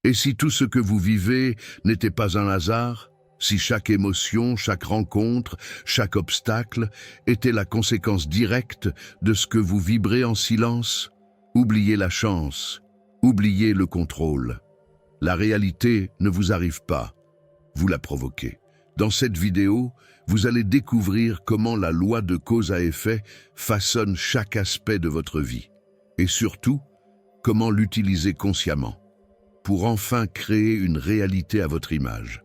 Et si tout ce que vous vivez n'était pas un hasard? Si chaque émotion, chaque rencontre, chaque obstacle était la conséquence directe de ce que vous vibrez en silence? Oubliez la chance, oubliez le contrôle. La réalité ne vous arrive pas, vous la provoquez. Dans cette vidéo, vous allez découvrir comment la loi de cause à effet façonne chaque aspect de votre vie. Et surtout, comment l'utiliser consciemment, pour enfin créer une réalité à votre image.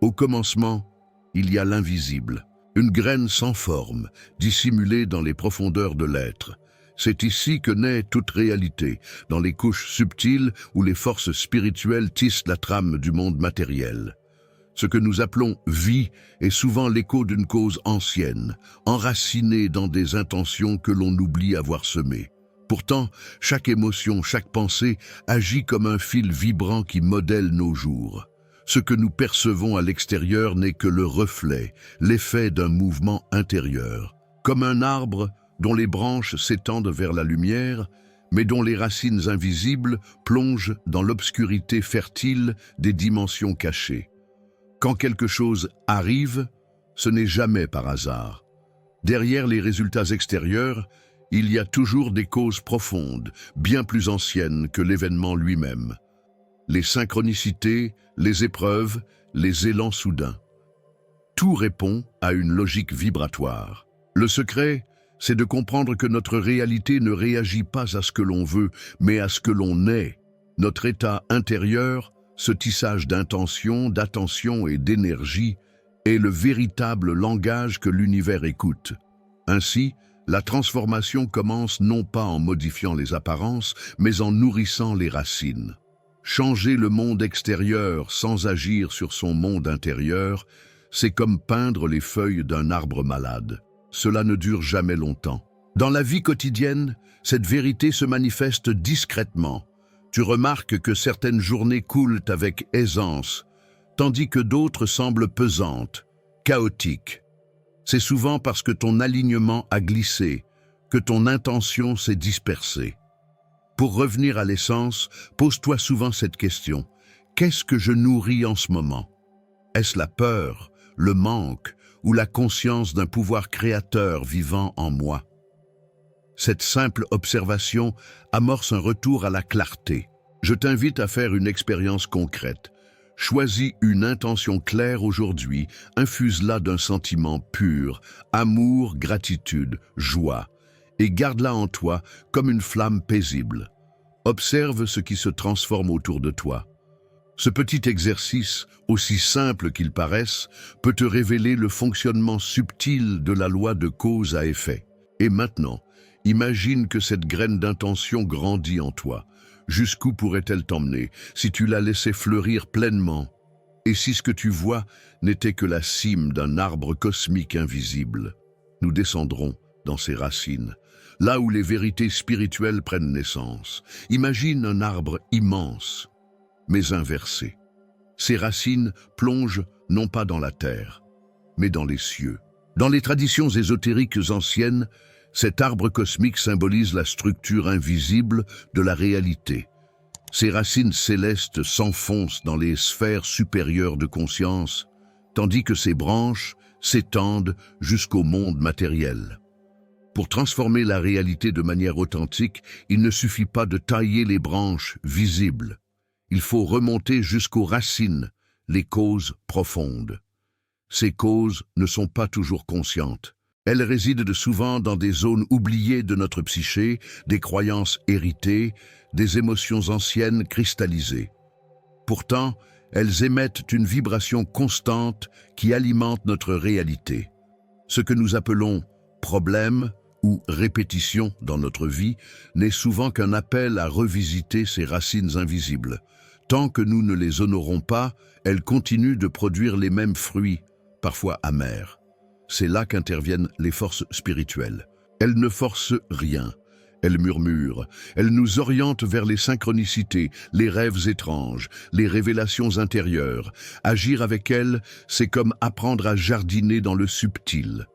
Au commencement, il y a l'invisible, une graine sans forme, dissimulée dans les profondeurs de l'être. C'est ici que naît toute réalité, dans les couches subtiles où les forces spirituelles tissent la trame du monde matériel. Ce que nous appelons vie est souvent l'écho d'une cause ancienne, enracinée dans des intentions que l'on oublie avoir semées. Pourtant, chaque émotion, chaque pensée agit comme un fil vibrant qui modèle nos jours. Ce que nous percevons à l'extérieur n'est que le reflet, l'effet d'un mouvement intérieur. Comme un arbre dont les branches s'étendent vers la lumière, mais dont les racines invisibles plongent dans l'obscurité fertile des dimensions cachées. Quand quelque chose arrive, ce n'est jamais par hasard. Derrière les résultats extérieurs, il y a toujours des causes profondes, bien plus anciennes que l'événement lui-même. Les synchronicités, les épreuves, les élans soudains. Tout répond à une logique vibratoire. Le secret, c'est de comprendre que notre réalité ne réagit pas à ce que l'on veut, mais à ce que l'on est. Notre état intérieur, ce tissage d'intention, d'attention et d'énergie, est le véritable langage que l'univers écoute. Ainsi, la transformation commence non pas en modifiant les apparences, mais en nourrissant les racines. Changer le monde extérieur sans agir sur son monde intérieur, c'est comme peindre les feuilles d'un arbre malade. Cela ne dure jamais longtemps. Dans la vie quotidienne, cette vérité se manifeste discrètement. Tu remarques que certaines journées coulent avec aisance, tandis que d'autres semblent pesantes, chaotiques. C'est souvent parce que ton alignement a glissé, que ton intention s'est dispersée. Pour revenir à l'essence, pose-toi souvent cette question. Qu'est-ce que je nourris en ce moment? Est-ce la peur, le manque ou la conscience d'un pouvoir créateur vivant en moi? Cette simple observation amorce un retour à la clarté. Je t'invite à faire une expérience concrète. Choisis une intention claire aujourd'hui, infuse-la d'un sentiment pur, amour, gratitude, joie, et garde-la en toi comme une flamme paisible. Observe ce qui se transforme autour de toi. Ce petit exercice, aussi simple qu'il paraisse, peut te révéler le fonctionnement subtil de la loi de cause à effet. Et maintenant, imagine que cette graine d'intention grandit en toi. Jusqu'où pourrait-elle t'emmener si tu la laissais fleurir pleinement? Et si ce que tu vois n'était que la cime d'un arbre cosmique invisible? Nous descendrons dans ses racines, là où les vérités spirituelles prennent naissance. Imagine un arbre immense, mais inversé. Ses racines plongent non pas dans la terre, mais dans les cieux. Dans les traditions ésotériques anciennes, cet arbre cosmique symbolise la structure invisible de la réalité. Ses racines célestes s'enfoncent dans les sphères supérieures de conscience, tandis que ses branches s'étendent jusqu'au monde matériel. Pour transformer la réalité de manière authentique, il ne suffit pas de tailler les branches visibles. Il faut remonter jusqu'aux racines, les causes profondes. Ces causes ne sont pas toujours conscientes. Elles résident souvent dans des zones oubliées de notre psyché, des croyances héritées, des émotions anciennes cristallisées. Pourtant, elles émettent une vibration constante qui alimente notre réalité. Ce que nous appelons problème ou répétition dans notre vie n'est souvent qu'un appel à revisiter ces racines invisibles. Tant que nous ne les honorons pas, elles continuent de produire les mêmes fruits, parfois amers. C'est là qu'interviennent les forces spirituelles. Elles ne forcent rien, elles murmurent, elles nous orientent vers les synchronicités, les rêves étranges, les révélations intérieures. Agir avec elles, c'est comme apprendre à jardiner dans le subtil.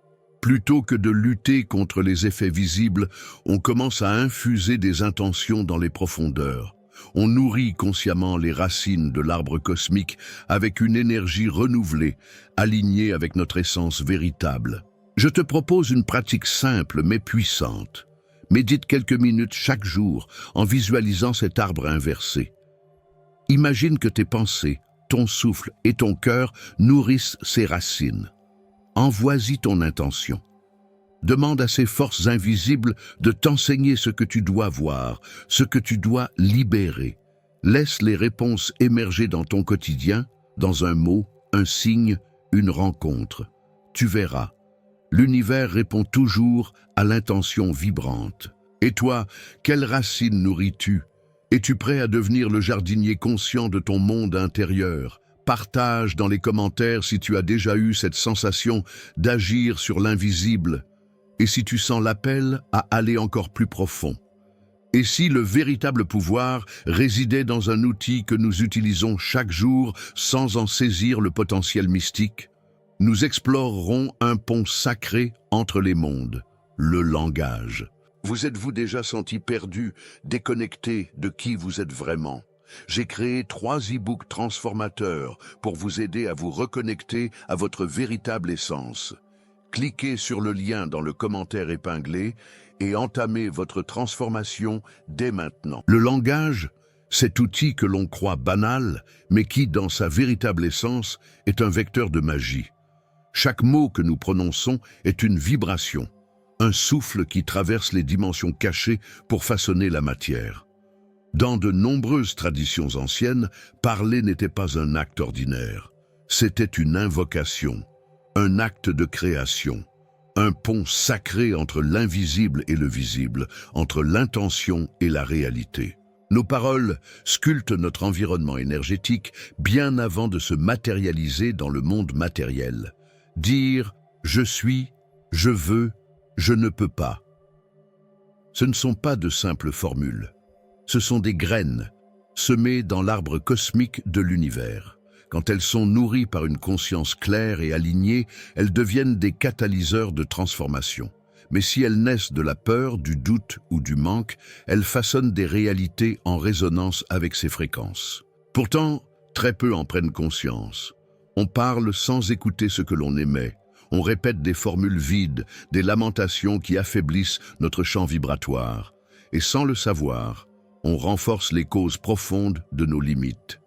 Plutôt que de lutter contre les effets visibles, on commence à infuser des intentions dans les profondeurs. On nourrit consciemment les racines de l'arbre cosmique avec une énergie renouvelée, alignée avec notre essence véritable. Je te propose une pratique simple mais puissante. Médite quelques minutes chaque jour en visualisant cet arbre inversé. Imagine que tes pensées, ton souffle et ton cœur nourrissent ces racines. Envoie-y ton intention. Demande à ces forces invisibles de t'enseigner ce que tu dois voir, ce que tu dois libérer. Laisse les réponses émerger dans ton quotidien, dans un mot, un signe, une rencontre. Tu verras, l'univers répond toujours à l'intention vibrante. Et toi, quelles racines nourris-tu? Es-tu prêt à devenir le jardinier conscient de ton monde intérieur? Partage dans les commentaires si tu as déjà eu cette sensation d'agir sur l'invisible. Et si tu sens l'appel à aller encore plus profond? Et si le véritable pouvoir résidait dans un outil que nous utilisons chaque jour sans en saisir le potentiel mystique? Nous explorerons un pont sacré entre les mondes, le langage. Vous êtes-vous déjà senti perdu, déconnecté de qui vous êtes vraiment? J'ai créé 3 e-books transformateurs pour vous aider à vous reconnecter à votre véritable essence. Cliquez sur le lien dans le commentaire épinglé et entamez votre transformation dès maintenant. Le langage, cet outil que l'on croit banal, mais qui, dans sa véritable essence, est un vecteur de magie. Chaque mot que nous prononçons est une vibration, un souffle qui traverse les dimensions cachées pour façonner la matière. Dans de nombreuses traditions anciennes, parler n'était pas un acte ordinaire. C'était une invocation. Un acte de création, un pont sacré entre l'invisible et le visible, entre l'intention et la réalité. Nos paroles sculptent notre environnement énergétique bien avant de se matérialiser dans le monde matériel. Dire « je suis »,« je veux »,« je ne peux pas ». Ce ne sont pas de simples formules. Ce sont des graines semées dans l'arbre cosmique de l'univers. Quand elles sont nourries par une conscience claire et alignée, elles deviennent des catalyseurs de transformation. Mais si elles naissent de la peur, du doute ou du manque, elles façonnent des réalités en résonance avec ces fréquences. Pourtant, très peu en prennent conscience. On parle sans écouter ce que l'on émet. On répète des formules vides, des lamentations qui affaiblissent notre champ vibratoire. Et sans le savoir, on renforce les causes profondes de nos limites.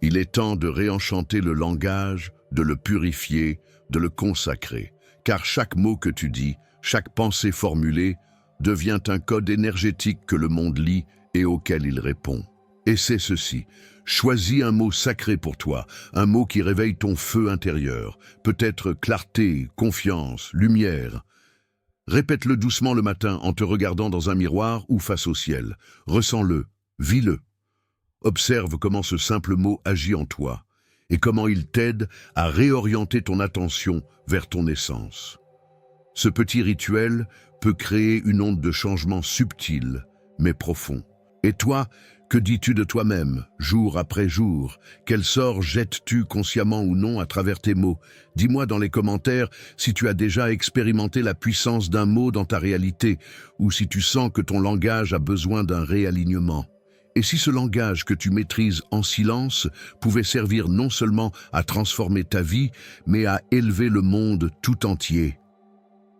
Il est temps de réenchanter le langage, de le purifier, de le consacrer, car chaque mot que tu dis, chaque pensée formulée, devient un code énergétique que le monde lit et auquel il répond. Et c'est ceci, choisis un mot sacré pour toi, un mot qui réveille ton feu intérieur, peut-être clarté, confiance, lumière. Répète-le doucement le matin en te regardant dans un miroir ou face au ciel. Ressens-le, vis-le. Observe comment ce simple mot agit en toi et comment il t'aide à réorienter ton attention vers ton essence. Ce petit rituel peut créer une onde de changement subtil mais profond. Et toi, que dis-tu de toi-même, jour après jour? Quel sort jettes-tu consciemment ou non à travers tes mots? Dis-moi dans les commentaires si tu as déjà expérimenté la puissance d'un mot dans ta réalité ou si tu sens que ton langage a besoin d'un réalignement. Et si ce langage que tu maîtrises en silence pouvait servir non seulement à transformer ta vie, mais à élever le monde tout entier?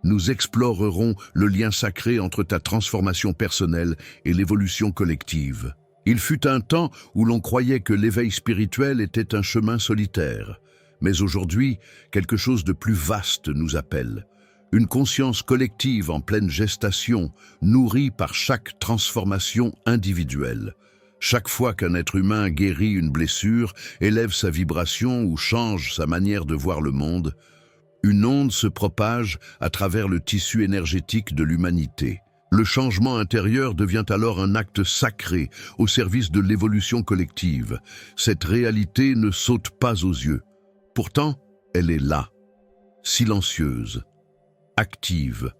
Nous explorerons le lien sacré entre ta transformation personnelle et l'évolution collective. Il fut un temps où l'on croyait que l'éveil spirituel était un chemin solitaire. Mais aujourd'hui, quelque chose de plus vaste nous appelle. Une conscience collective en pleine gestation, nourrie par chaque transformation individuelle. Chaque fois qu'un être humain guérit une blessure, élève sa vibration ou change sa manière de voir le monde, une onde se propage à travers le tissu énergétique de l'humanité. Le changement intérieur devient alors un acte sacré au service de l'évolution collective. Cette réalité ne saute pas aux yeux. Pourtant, elle est là, silencieuse, active.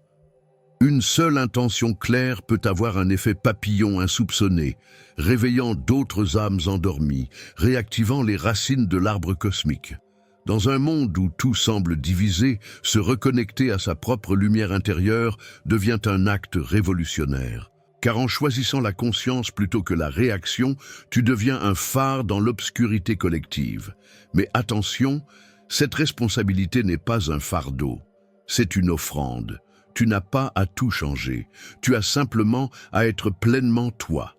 Une seule intention claire peut avoir un effet papillon insoupçonné, réveillant d'autres âmes endormies, réactivant les racines de l'arbre cosmique. Dans un monde où tout semble divisé, se reconnecter à sa propre lumière intérieure devient un acte révolutionnaire. Car en choisissant la conscience plutôt que la réaction, tu deviens un phare dans l'obscurité collective. Mais attention, cette responsabilité n'est pas un fardeau, c'est une offrande. Tu n'as pas à tout changer, tu as simplement à être pleinement toi,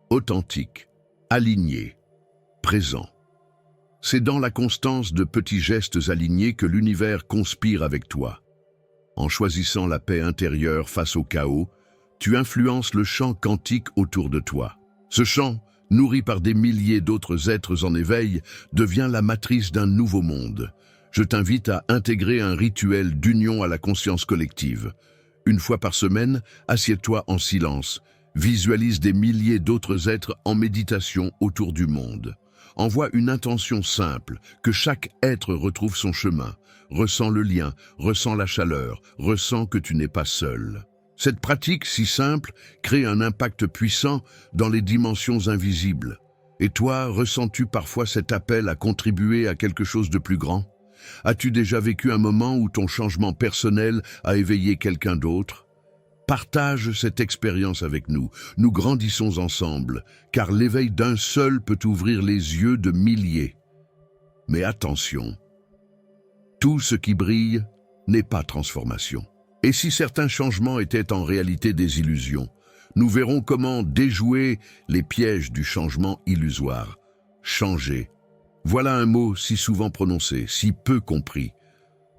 authentique, aligné, présent. C'est dans la constance de petits gestes alignés que l'univers conspire avec toi. En choisissant la paix intérieure face au chaos, tu influences le champ quantique autour de toi. Ce champ, nourri par des milliers d'autres êtres en éveil, devient la matrice d'un nouveau monde. Je t'invite à intégrer un rituel d'union à la conscience collective. Une fois par semaine, assieds-toi en silence. Visualise des milliers d'autres êtres en méditation autour du monde. Envoie une intention simple, que chaque être retrouve son chemin. Ressens le lien, ressens la chaleur, ressens que tu n'es pas seul. Cette pratique si simple crée un impact puissant dans les dimensions invisibles. Et toi, ressens-tu parfois cet appel à contribuer à quelque chose de plus grand ? As-tu déjà vécu un moment où ton changement personnel a éveillé quelqu'un d'autre ? Partage cette expérience avec nous. Nous grandissons ensemble, car l'éveil d'un seul peut ouvrir les yeux de milliers. Mais attention, tout ce qui brille n'est pas transformation. Et si certains changements étaient en réalité des illusions, nous verrons comment déjouer les pièges du changement illusoire. Changer. Voilà un mot si souvent prononcé, si peu compris.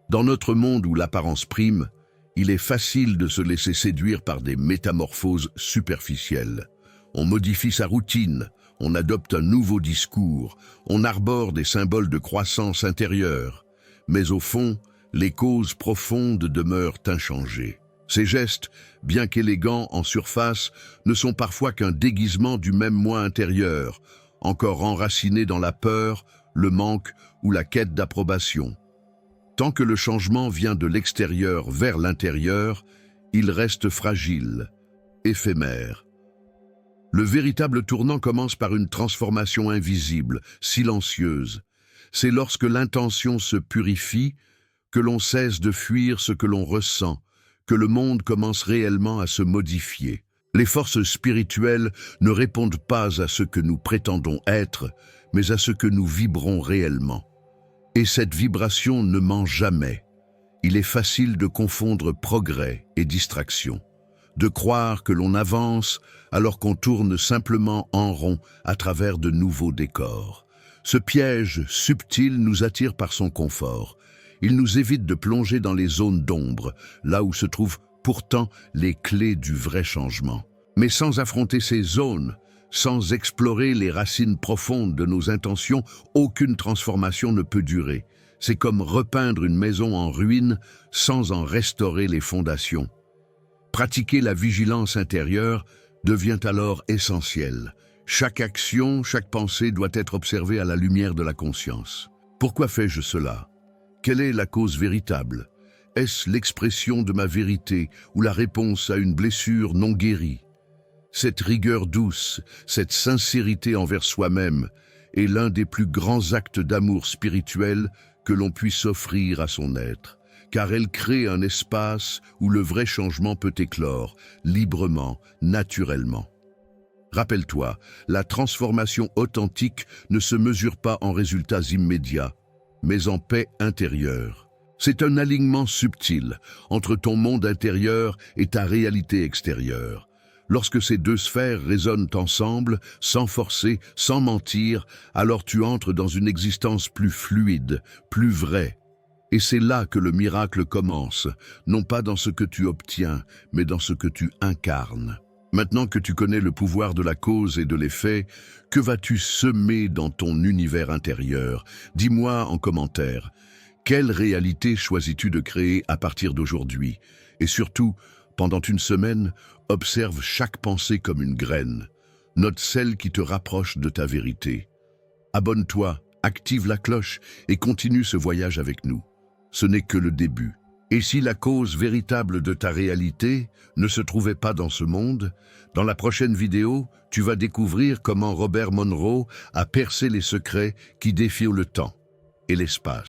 Dans notre monde où l'apparence prime, il est facile de se laisser séduire par des métamorphoses superficielles. On modifie sa routine, on adopte un nouveau discours, on arbore des symboles de croissance intérieure. Mais au fond, les causes profondes demeurent inchangées. Ces gestes, bien qu'élégants en surface, ne sont parfois qu'un déguisement du même moi intérieur, encore enraciné dans la peur, le manque ou la quête d'approbation. Tant que le changement vient de l'extérieur vers l'intérieur, il reste fragile, éphémère. Le véritable tournant commence par une transformation invisible, silencieuse. C'est lorsque l'intention se purifie, que l'on cesse de fuir ce que l'on ressent, que le monde commence réellement à se modifier. Les forces spirituelles ne répondent pas à ce que nous prétendons être, mais à ce que nous vibrons réellement. Et cette vibration ne ment jamais. Il est facile de confondre progrès et distraction, de croire que l'on avance alors qu'on tourne simplement en rond à travers de nouveaux décors. Ce piège subtil nous attire par son confort. Il nous évite de plonger dans les zones d'ombre, là où se trouvent pourtant les clés du vrai changement. Mais sans affronter ces zones, sans explorer les racines profondes de nos intentions, aucune transformation ne peut durer. C'est comme repeindre une maison en ruine sans en restaurer les fondations. Pratiquer la vigilance intérieure devient alors essentiel. Chaque action, chaque pensée doit être observée à la lumière de la conscience. Pourquoi fais-je cela ? Quelle est la cause véritable ? Est-ce l'expression de ma vérité ou la réponse à une blessure non guérie ? Cette rigueur douce, cette sincérité envers soi-même est l'un des plus grands actes d'amour spirituel que l'on puisse offrir à son être, car elle crée un espace où le vrai changement peut éclore, librement, naturellement. Rappelle-toi, la transformation authentique ne se mesure pas en résultats immédiats, mais en paix intérieure. C'est un alignement subtil entre ton monde intérieur et ta réalité extérieure. Lorsque ces deux sphères résonnent ensemble, sans forcer, sans mentir, alors tu entres dans une existence plus fluide, plus vraie. Et c'est là que le miracle commence, non pas dans ce que tu obtiens, mais dans ce que tu incarnes. Maintenant que tu connais le pouvoir de la cause et de l'effet, que vas-tu semer dans ton univers intérieur ? Dis-moi en commentaire, quelle réalité choisis-tu de créer à partir d'aujourd'hui ? Et surtout, pendant une semaine, observe chaque pensée comme une graine. Note celle qui te rapproche de ta vérité. Abonne-toi, active la cloche et continue ce voyage avec nous. Ce n'est que le début. Et si la cause véritable de ta réalité ne se trouvait pas dans ce monde, dans la prochaine vidéo, tu vas découvrir comment Robert Monroe a percé les secrets qui défient le temps et l'espace.